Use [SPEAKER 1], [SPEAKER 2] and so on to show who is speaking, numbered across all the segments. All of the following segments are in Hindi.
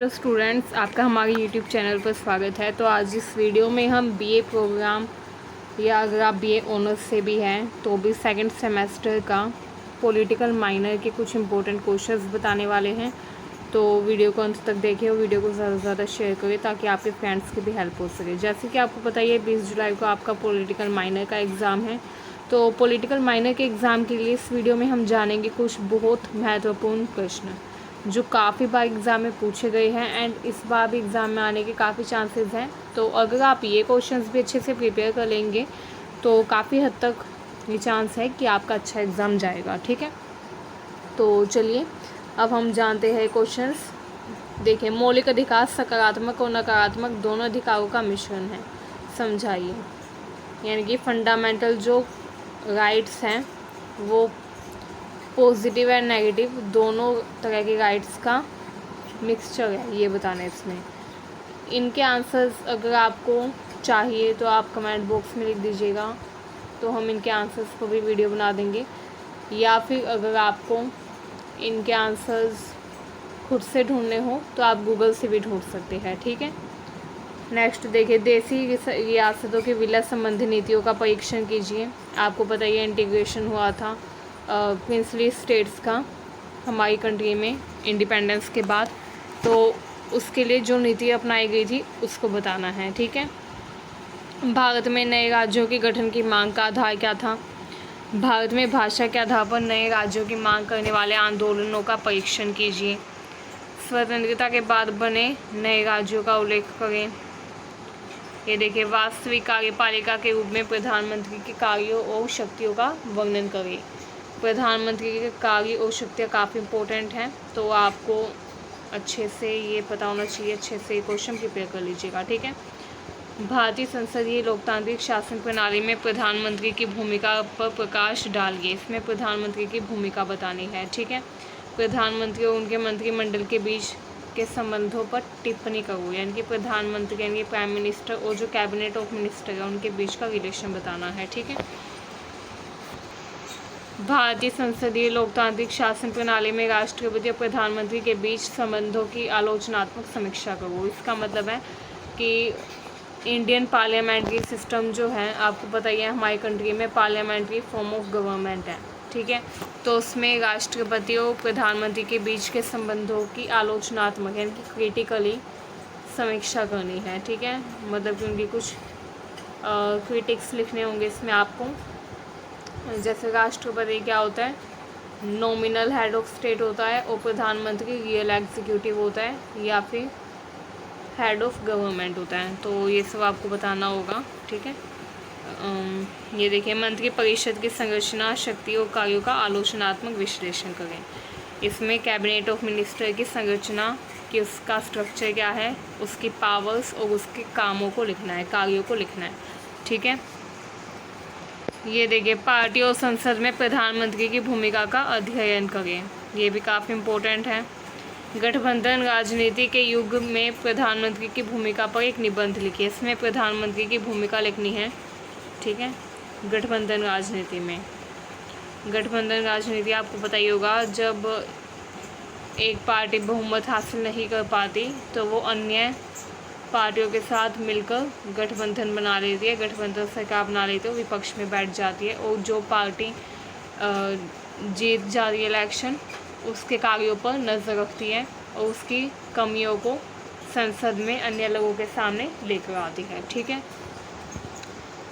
[SPEAKER 1] हेलो स्टूडेंट्स, आपका हमारे यूट्यूब चैनल पर स्वागत है। तो आज इस वीडियो में हम बीए प्रोग्राम या अगर आप बीए ऑनर्स से भी हैं तो भी सेकंड सेमेस्टर का पॉलिटिकल माइनर के कुछ इंपॉर्टेंट क्वेश्चंस बताने वाले हैं। तो वीडियो को अंत तक देखिए और वीडियो को ज़्यादा से ज़्यादा शेयर करें ताकि आपके फ्रेंड्स की भी हेल्प हो सके। जैसे कि आपको पता ही है 20 जुलाई को आपका पॉलिटिकल माइनर का एग्ज़ाम है। तो पॉलिटिकल माइनर के एग्ज़ाम के लिए इस वीडियो में हम जानेंगे कुछ बहुत महत्वपूर्ण प्रश्न जो काफ़ी बार एग्ज़ाम में पूछे गए हैं एंड इस बार भी एग्ज़ाम में आने के काफ़ी चांसेस हैं। तो अगर आप ये क्वेश्चंस भी अच्छे से प्रिपेयर कर लेंगे तो काफ़ी हद तक ये चांस है कि आपका अच्छा एग्ज़ाम जाएगा। ठीक है, तो चलिए अब हम जानते हैं क्वेश्चंस। देखिए, मौलिक अधिकार सकारात्मक और नकारात्मक दोनों अधिकारों का मिश्रण है, समझाइए। यानी कि फंडामेंटल जो राइट्स हैं वो पॉजिटिव एंड नेगेटिव दोनों तरह के राइट्स का मिक्सचर है, ये बताना है इसमें। इनके आंसर्स अगर आपको चाहिए तो आप कमेंट बॉक्स में लिख दीजिएगा, तो हम इनके आंसर्स को भी वीडियो बना देंगे, या फिर अगर आपको इनके आंसर्स खुद से ढूंढने हो तो आप गूगल से भी ढूंढ सकते हैं। ठीक है, नेक्स्ट देखिए, देसी रियासतों के विलय संबंधी नीतियों का परीक्षण कीजिए। आपको पता ही है इंटीग्रेशन हुआ था प्रिंसली स्टेट्स का हमारी कंट्री में इंडिपेंडेंस के बाद, तो उसके लिए जो नीति अपनाई गई थी उसको बताना है। ठीक है, भारत में नए राज्यों के गठन की मांग का आधार क्या था? भारत में भाषा के आधार पर नए राज्यों की मांग करने वाले आंदोलनों का परीक्षण कीजिए। स्वतंत्रता के बाद बने नए राज्यों का उल्लेख करें। ये देखिए, वास्तविक कार्यपालिका के रूप में प्रधानमंत्री के कार्यों और शक्तियों का वर्णन करें। प्रधानमंत्री के कार्य और शक्तियाँ काफ़ी इंपॉर्टेंट हैं, तो आपको अच्छे से ये पता होना चाहिए, अच्छे से क्वेश्चन प्रिपेयर कर लीजिएगा। ठीक है, भारतीय संसदीय लोकतांत्रिक शासन प्रणाली में प्रधानमंत्री की भूमिका पर प्रकाश डालिए। इसमें प्रधानमंत्री की भूमिका बतानी है। ठीक है, प्रधानमंत्री और उनके मंत्रिमंडल के बीच के संबंधों पर टिप्पणी करो। यानी कि प्रधानमंत्री यानी कि प्राइम मिनिस्टर और जो कैबिनेट ऑफ मिनिस्टर है उनके बीच का रिलेशन बताना है। ठीक है, भारतीय संसदीय लोकतांत्रिक शासन प्रणाली में राष्ट्रपति और प्रधानमंत्री के बीच संबंधों की आलोचनात्मक समीक्षा करो। इसका मतलब है कि इंडियन पार्लियामेंट्री सिस्टम जो है, आपको पता ही है हमारी कंट्री में पार्लियामेंट्री फॉर्म ऑफ गवर्नमेंट है। ठीक है, तो उसमें राष्ट्रपति और प्रधानमंत्री के बीच के संबंधों की आलोचनात्मक यानी कि क्रिटिकली समीक्षा करनी है। ठीक है, मतलब कि उनकी कुछ क्रिटिक्स लिखने होंगे इसमें आपको। जैसे राष्ट्रपति क्या होता है, नॉमिनल हेड ऑफ स्टेट होता है, और प्रधानमंत्री रियल एग्जीक्यूटिव होता है या फिर हेड ऑफ गवर्नमेंट होता है। तो ये सब आपको बताना होगा। ठीक है, ये देखिए, मंत्री परिषद की संरचना, शक्ति और कार्यों का आलोचनात्मक विश्लेषण करें। इसमें कैबिनेट ऑफ मिनिस्टर की संरचना कि उसका स्ट्रक्चर क्या है, उसकी पावर्स और उसके कामों को लिखना है, कार्यों को लिखना है। ठीक है, ये देखिए, पार्टी और संसद में प्रधानमंत्री की भूमिका का अध्ययन करें। ये भी काफ़ी इम्पोर्टेंट है। गठबंधन राजनीति के युग में प्रधानमंत्री की भूमिका पर एक निबंध लिखिए। इसमें प्रधानमंत्री की भूमिका लिखनी है। ठीक है, गठबंधन राजनीति में, गठबंधन राजनीति आपको पता ही होगा, जब एक पार्टी बहुमत हासिल नहीं कर पाती तो वो अन्य पार्टियों के साथ मिलकर गठबंधन बना लेती है, गठबंधन सरकार बना लेती है, विपक्ष में बैठ जाती है, और जो पार्टी जीत जाती है इलेक्शन उसके कार्यों पर नज़र रखती है और उसकी कमियों को संसद में अन्य लोगों के सामने लेकर आती है। ठीक है,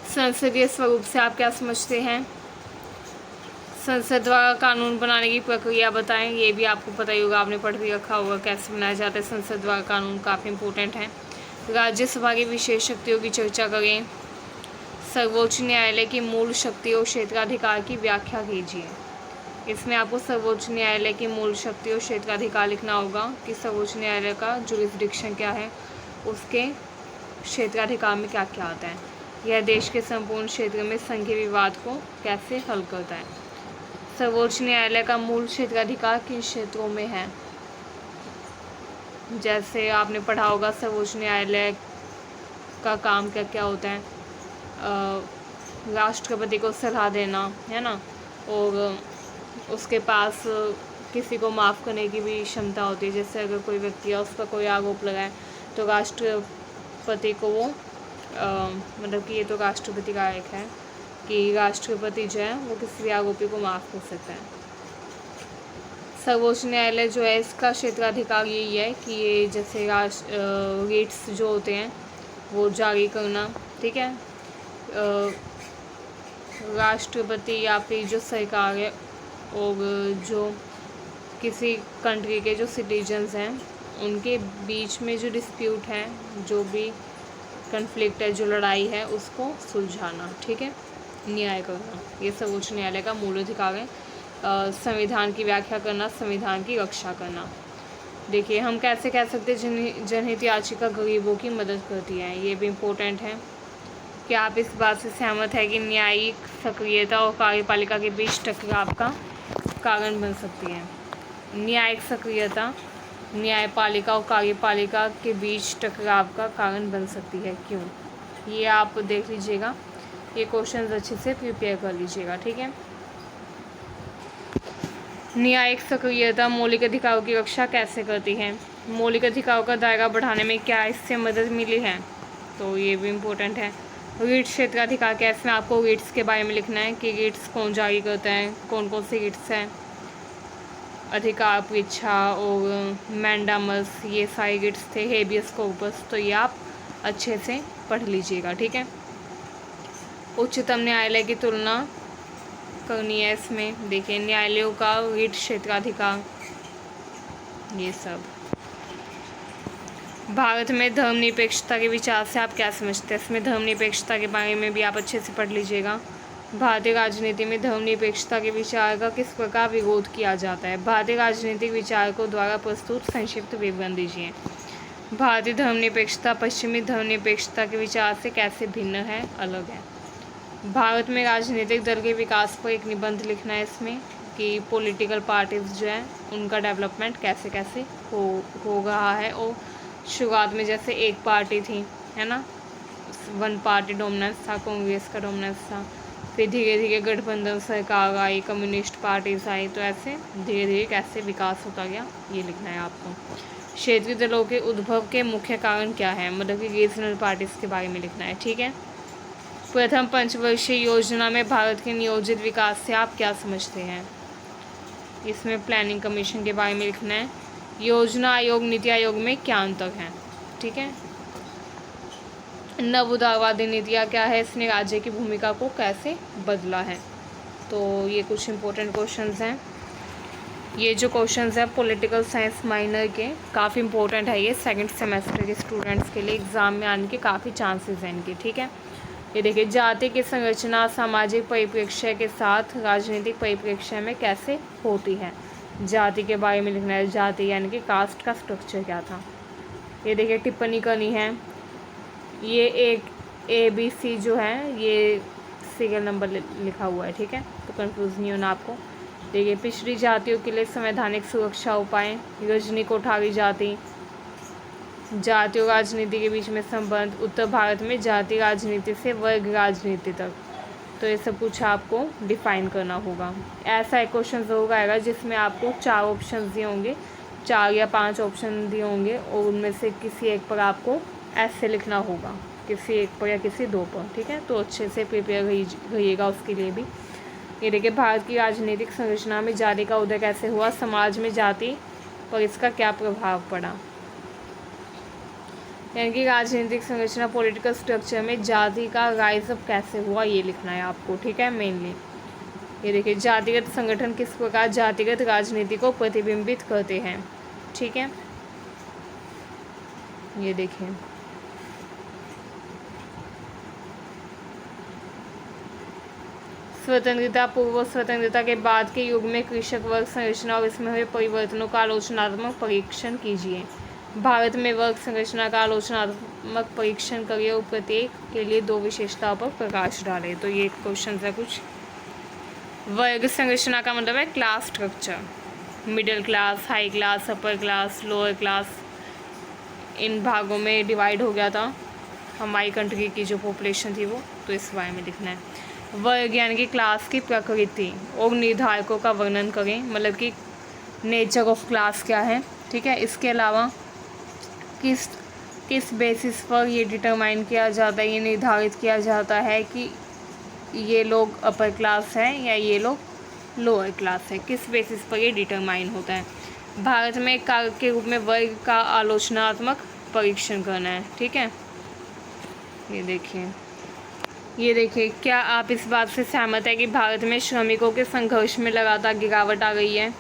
[SPEAKER 1] संसदीय स्वरूप से आप क्या समझते हैं? संसद द्वारा कानून बनाने की प्रक्रिया बताएं। ये भी आपको पता ही होगा, आपने पढ़ भी रखा होगा कैसे बनाया जाता है संसद द्वारा कानून, काफ़ी इंपॉर्टेंट है। राज्यसभा की विशेष शक्तियों की चर्चा करें। सर्वोच्च न्यायालय की मूल शक्ति और क्षेत्राधिकार की व्याख्या कीजिए। इसमें आपको सर्वोच्च न्यायालय की मूल शक्ति और क्षेत्राधिकार लिखना होगा कि सर्वोच्च न्यायालय का जुरिस्डिक्शन क्या है, उसके क्षेत्राधिकार में क्या क्या आता है, यह देश के संपूर्ण क्षेत्र में संघीय विवाद को कैसे हल करता है। सर्वोच्च न्यायालय का मूल क्षेत्राधिकार किन क्षेत्रों में है? जैसे आपने पढ़ा होगा सर्वोच्च न्यायालय का काम क्या क्या होता है, राष्ट्रपति को सलाह देना है ना, और उसके पास किसी को माफ़ करने की भी क्षमता होती है। जैसे अगर कोई व्यक्ति है, उस पर कोई आरोप लगाए तो राष्ट्रपति को वो मतलब कि ये तो राष्ट्रपति का एक है कि राष्ट्रपति जो है वो किसी भी आरोपी को माफ़ कर सकता है। सर्वोच्च न्यायालय जो है इसका क्षेत्राधिकार यही है कि ये जैसे रेट्स जो होते हैं वो जारी करना, ठीक है। राष्ट्रपति या फिर जो सरकार है और जो किसी कंट्री के जो सिटीजन्स हैं उनके बीच में जो डिस्प्यूट है, जो भी कन्फ्लिक्ट है, जो लड़ाई है, उसको सुलझाना, ठीक है, न्याय करना, ये सर्वोच्च न्यायालय का मूल अधिकार है। संविधान की व्याख्या करना, संविधान की रक्षा करना। देखिए हम कैसे कह सकते हैं जनहित याचिका गरीबों की मदद करती है, ये भी इम्पोर्टेंट है। कि आप इस बात से सहमत है कि न्यायिक सक्रियता और कार्यपालिका के बीच टकराव का कारण बन सकती है। न्यायिक सक्रियता न्यायपालिका और कार्यपालिका के बीच टकराव का कारण बन सकती है, क्यों? ये आप देख लीजिएगा, ये क्वेश्चंस अच्छे से प्रिपेयर कर लीजिएगा, ठीक है। न्यायिक सक्रियता मौलिक अधिकारों की रक्षा कैसे करती है? मौलिक अधिकारों का दायरा बढ़ाने में क्या इससे मदद मिली है? तो ये भी इम्पोर्टेंट है। रीट क्षेत्राधिकार क्या है? इसमें आपको रीट्स के बारे में लिखना है कि रीट्स कौन जारी करता है, कौन कौन से रीट्स हैं। अधिकार परीक्षा और मैंडामस, ये सारे रीट्स थे। हेबियस कॉर्पस, तो ये आप अच्छे से पढ़ लीजिएगा, ठीक है। उच्चतम न्यायालय की तुलना करनी है इसमें। देखिए न्यायालयों का रीट क्षेत्राधिकार, ये सब। भारत में धर्मनिरपेक्षता के विचार से आप क्या समझते हैं? इसमें धर्मनिरपेक्षता के बारे में भी आप अच्छे से पढ़ लीजिएगा। भारतीय राजनीति में धर्मनिरपेक्षता के विचार का किस प्रकार विरोध किया जाता है? भारतीय राजनीतिक विचारकों द्वारा प्रस्तुत संक्षिप्त विवरण दीजिए। भारतीय धर्मनिरपेक्षता पश्चिमी धर्मनिरपेक्षता के विचार से कैसे भिन्न है, अलग है? भारत में राजनीतिक दल के विकास पर एक निबंध लिखना है इसमें कि पॉलिटिकल पार्टीज जो है उनका डेवलपमेंट कैसे कैसे हो रहा है। और शुरुआत में जैसे एक पार्टी थी, है ना, वन पार्टी डोमिनेंस था, कांग्रेस का डोमिनेंस था। फिर धीरे धीरे गठबंधन सरकार आई, कम्युनिस्ट पार्टीज आई, तो ऐसे धीरे धीरे कैसे विकास होता गया, ये लिखना है आपको। क्षेत्रीय दलों के उद्भव के मुख्य कारण क्या है? मतलब कि रीजनल पार्टीज के बारे में लिखना है, ठीक है। प्रथम पंचवर्षीय योजना में भारत के नियोजित विकास से आप क्या समझते हैं? इसमें प्लानिंग कमीशन के बारे में लिखना है। योजना आयोग नीति आयोग में क्या अंतर है, ठीक है। नव उदारवादी नीतियाँ क्या है? इसने राज्य की भूमिका को कैसे बदला है? तो ये कुछ इंपॉर्टेंट क्वेश्चंस हैं। ये जो क्वेश्चंस हैं पॉलिटिकल साइंस माइनर के, काफ़ी इंपॉर्टेंट है ये सेकंड सेमेस्टर के स्टूडेंट्स के लिए। एग्ज़ाम में आने के काफ़ी चांसेस हैं इनके, ठीक है। ये देखिए जाति की संरचना सामाजिक परिप्रेक्ष्य के साथ राजनीतिक परिप्रेक्ष्य में कैसे होती है? जाति के बारे में लिखना है। जाति यानी कि कास्ट का स्ट्रक्चर क्या था? ये देखिए टिप्पणी करनी है। ये एक ABC जो है ये सीरियल नंबर लिखा हुआ है, ठीक है, तो कंफ्यूज नहीं होना आपको। देखिए पिछड़ी जातियों के लिए संवैधानिक सुरक्षा उपाय, रजनी कोठारी जाति, जाति और राजनीति के बीच में संबंध, उत्तर भारत में जाति राजनीति से वर्ग राजनीति तक, तो ये सब कुछ आपको डिफाइन करना होगा। ऐसा एक क्वेश्चन ज़रूर आएगा जिसमें आपको 4 ऑप्शन दिए होंगे, 4 या 5 ऑप्शन दिए होंगे और उनमें से किसी एक पर आपको ऐसे लिखना होगा, किसी एक पर या किसी 2 पर, ठीक है। तो अच्छे से प्रिपेयर रहिएगा उसके लिए भी। ये देखिए भारत की राजनीतिक संरचना में जाति का उदय कैसे हुआ? समाज में जाति पर इसका क्या प्रभाव पड़ा? यानी कि राजनीतिक संरचना पॉलिटिकल स्ट्रक्चर में जाति का राइज अप कैसे हुआ, ये लिखना है आपको, ठीक है, मेनली। ये देखिए जातिगत संगठन किस प्रकार जातिगत राजनीति को प्रतिबिंबित करते हैं, ठीक है। ये देखिए स्वतंत्रता पूर्व स्वतंत्रता के बाद के युग में कृषक वर्ग संरचना और इसमें हुए परिवर्तनों का आलोचनात्मक परीक्षण कीजिए। भारत में वर्ग संरचना का आलोचनात्मक परीक्षण करिए और प्रत्येक के लिए 2 विशेषताओं पर प्रकाश डालें। तो ये क्वेश्चन है कुछ। वर्ग संरचना का मतलब है class structure, middle class, high class, upper class, lower class, इन भागों में डिवाइड हो गया था हमारी कंट्री की जो पॉपुलेशन थी वो। तो इस बारे में लिखना है। वर्ग यानी कि क्लास की प्रकृति और निर्धारकों का वर्णन करें, मतलब कि नेचर ऑफ क्लास क्या है, ठीक है। इसके अलावा किस किस बेसिस पर ये डिटरमाइन किया जाता है, ये निर्धारित किया जाता है कि ये लोग अपर क्लास है या ये लोग लोअर क्लास है, किस बेसिस पर ये डिटरमाइन होता है। भारत में कार्य के रूप में वर्ग का आलोचनात्मक परीक्षण करना है, ठीक है। ये देखिए क्या आप इस बात से सहमत है कि भारत में श्रमिकों के संघर्ष में लगातार गिरावट आ गई है।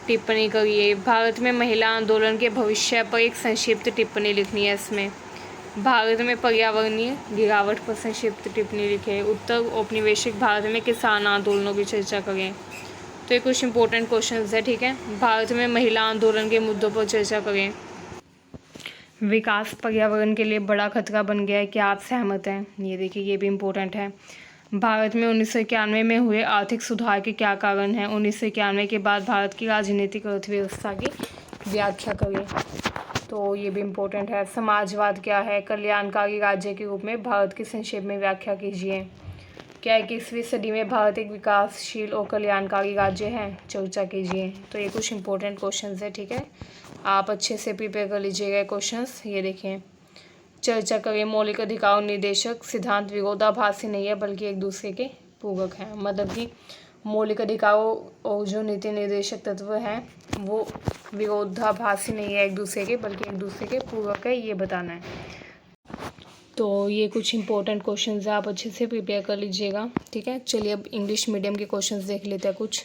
[SPEAKER 1] टिप्पणी करिए। भारत में महिला आंदोलन के भविष्य पर एक संक्षिप्त टिप्पणी लिखनी है। इसमें भारत में पर्यावरणीय गिरावट पर संक्षिप्त टिप्पणी लिखे। उत्तर औपनिवेशिक भारत में किसान आंदोलनों की चर्चा करें। तो ये कुछ इंपॉर्टेंट क्वेश्चंस है, ठीक है। भारत में महिला आंदोलन के मुद्दों पर चर्चा करें। विकास पर्यावरण के लिए बड़ा खतरा बन गया है, क्या आप सहमत हैं। ये देखिए ये भी इम्पोर्टेंट है। भारत में 1991 में हुए आर्थिक सुधार के क्या कारण हैं। 1991 के बाद भारत की राजनीतिक अर्थव्यवस्था की व्याख्या करें। तो ये भी इम्पोर्टेंट है। समाजवाद क्या है। कल्याणकारी राज्य के रूप में भारत की संक्षेप में व्याख्या कीजिए। क्या 21वीं सदी में भारत एक विकासशील और कल्याणकारी राज्य है, चर्चा कीजिए। तो ये कुछ इंपॉर्टेंट क्वेश्चंस है, ठीक है। आप अच्छे से प्रिपेयर कर लीजिएगा क्वेश्चंस। ये देखिए चर्चा करें। मौलिक अधिकार निर्देशक सिद्धांत विरोधाभासी नहीं है बल्कि एक दूसरे के पूरक हैं। मतलब कि मौलिक अधिकारों और जो नीति निर्देशक तत्व हैं वो विरोधाभासी नहीं है एक दूसरे के, बल्कि एक दूसरे के पूरक है, ये बताना है। तो ये कुछ इंपॉर्टेंट क्वेश्चंस है, आप अच्छे से प्रिपेयर कर लीजिएगा, ठीक है। चलिए अब इंग्लिश मीडियम के क्वेश्चंस देख लेते हैं कुछ।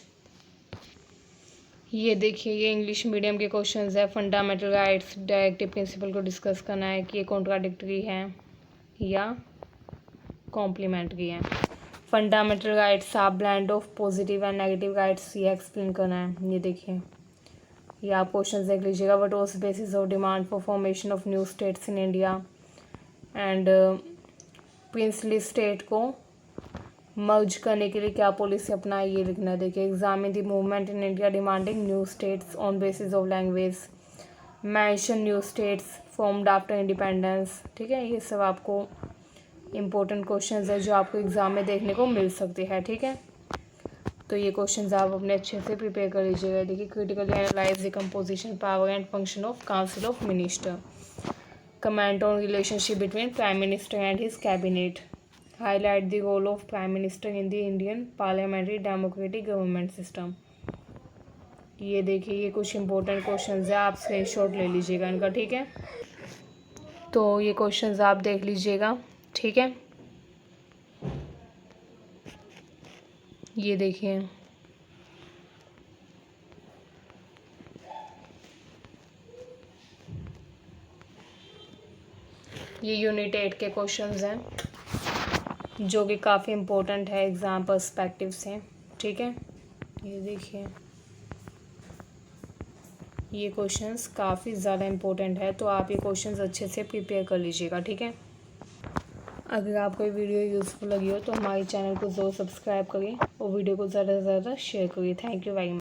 [SPEAKER 1] ये देखिए ये इंग्लिश मीडियम के क्वेश्चंस है। फंडामेंटल राइट्स डायरेक्टिव प्रिंसिपल को डिस्कस करना है कि ये कॉन्ट्राडिक्टरी है या कॉम्प्लीमेंट्री है। Fundamental rights are blend of positive and negative rights, ये एक्सप्लेन करना है। ये देखिए ये आप क्वेश्चन देख लीजिएगा। What was basis of demand for formation of new states in India and princely state को मर्ज करने के लिए क्या पॉलिसी अपनाई, ये लिखना है। देखिए examine the movement in India demanding new states on basis of language, mention new states formed after independence, ठीक है। ये सब आपको इम्पोर्टेंट क्वेश्चंस है जो आपको एग्जाम में देखने को मिल सकते हैं, ठीक है। तो ये क्वेश्चंस आप अपने अच्छे से प्रिपेयर कर लीजिएगा। देखिए critically analyse the composition power and function of council of minister, comment on relationship between prime minister and his cabinet, highlight the role of Prime Minister in the Indian parliamentary democratic government system। ये देखिए ये कुछ इंपॉर्टेंट क्वेश्चंस है, आप स्क्रीनशॉट ले लीजिएगा इनका, ठीक है। तो ये क्वेश्चंस आप देख लीजिएगा, ठीक है। ये देखिए ये यूनिट 8 के क्वेश्चंस हैं जो कि काफ़ी इम्पोर्टेंट है एग्ज़ाम पर्सपेक्टिव से, ठीक है। ये देखिए ये क्वेश्चंस काफ़ी ज़्यादा इम्पोर्टेंट है, तो आप ये क्वेश्चंस अच्छे से प्रिपेयर कर लीजिएगा, ठीक है। अगर आपको ये वीडियो यूज़फुल लगी हो तो हमारे चैनल को ज़रूर सब्सक्राइब करिए और वीडियो को ज़्यादा से ज़्यादा शेयर करिए। Thank you very much.